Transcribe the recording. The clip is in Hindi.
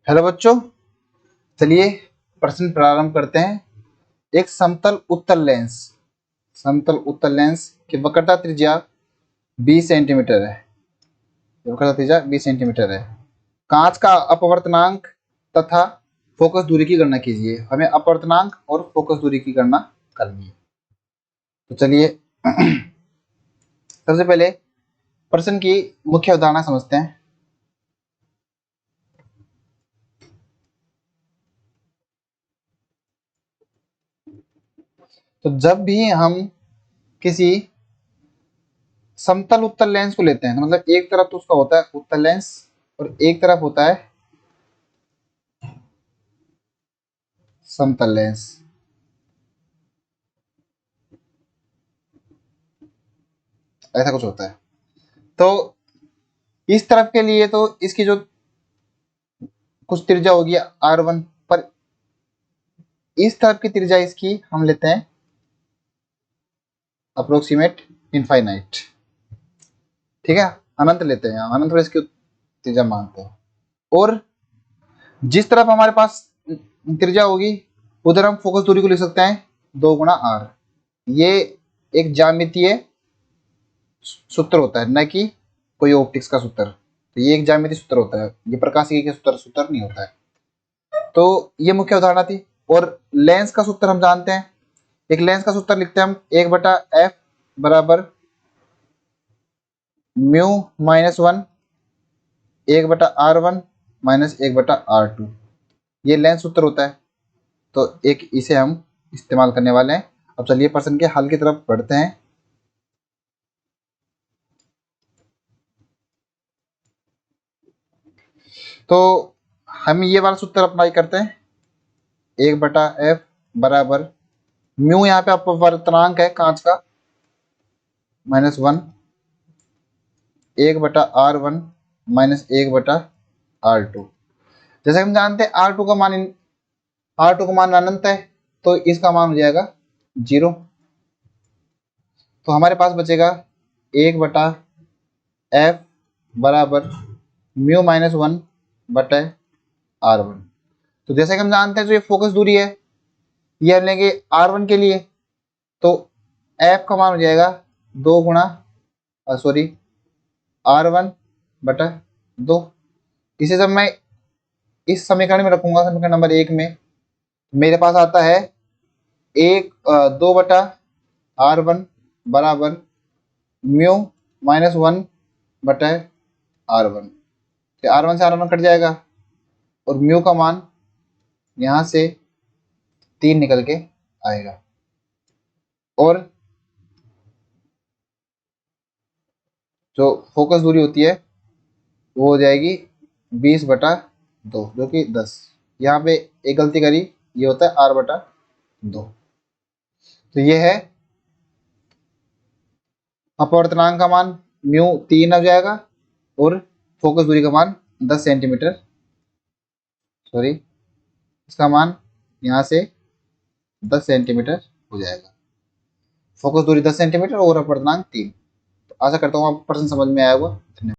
हेलो बच्चों, चलिए प्रश्न प्रारंभ करते हैं। एक समतल उत्तल लेंस की वक्रता त्रिज्या 20 सेंटीमीटर है। वक्रता त्रिज्या 20 सेंटीमीटर है। कांच का अपवर्तनांक तथा फोकस दूरी की गणना कीजिए। हमें अपवर्तनांक और फोकस दूरी की गणना करनी है। तो चलिए सबसे पहले प्रश्न की मुख्य अवधारणा समझते हैं। तो जब भी हम किसी समतल उत्तल लेंस को लेते हैं, तो मतलब एक तरफ तो उसका होता है उत्तल लेंस और एक तरफ होता है समतल लेंस। ऐसा कुछ होता है। तो इस तरफ के लिए तो इसकी जो कुछ त्रिज्या होगी R1, पर इस तरफ की त्रिज्या इसकी हम लेते हैं अप्रोक्सीमेट इनफाइनाइट। ठीक है, अनंत लेते हैं, अनंत पर इसकी त्रिज्या मानते हैं। और जिस तरफ हमारे पास त्रिज्या होगी उधर हम फोकस दूरी को लिख सकते हैं 2 गुणा R। ये एक ज्यामितीय सूत्र होता है, न कि कोई ऑप्टिक्स का सूत्र। तो ये एक ज्यामितीय सूत्र होता है, ये प्रकाशिकी के सूत्र नहीं होता है। तो ये मुख्य अवधारणा थी। और लेंस का सूत्र हम जानते हैं। एक लेंस का सूत्र लिखते हैं हम 1/f बराबर mu minus 1 1/r1 minus 1/r2। ये लेंस सूत्र होता है। तो एक इसे हम इस्तेमाल करने वाले हैं। अब चलिए प्रश्न के हल की तरफ बढ़ते हैं। तो हम ये वाला सूत्र अप्लाई करते हैं 1/f बराबर म्यू, यहाँ पे अपवर्तनांक है कांच का, -1 1/r1 माइनस 1/r2। जैसे हम जानते हैं R2 का मान अनंत है, तो इसका मान हो जाएगा 0। तो हमारे पास बचेगा 1/f बराबर म्यू -1/r1। तो जैसे कि हम जानते हैं जो ये फोकस दूरी है ये हम लेंगे R1 के लिए, तो f का मान हो जाएगा 2 गुणा R1/2। इसे जब मैं इस समीकरण में रखूंगा, समीकरण नंबर 1 में, मेरे पास आता है 2/R1 बराबर म्यू -1/R1। R1 से R1 कट जाएगा और म्यू का मान यहाँ से 3 निकल के आएगा। और जो फोकस दूरी होती है वो हो जाएगी 20/2, जो कि 10। यहाँ पे एक गलती करी, ये होता है R/2। तो ये है अपवर्तनांक का मान म्यू 3 हो जाएगा और फोकस दूरी का मान 10 सेंटीमीटर, सॉरी इसका मान यहाँ से 10 सेंटीमीटर हो जाएगा। फोकस दूरी 10 सेंटीमीटर और अपवर्तनांक 3। तो आशा करता हूँ आप प्रश्न समझ में आया होगा। धन्यवाद।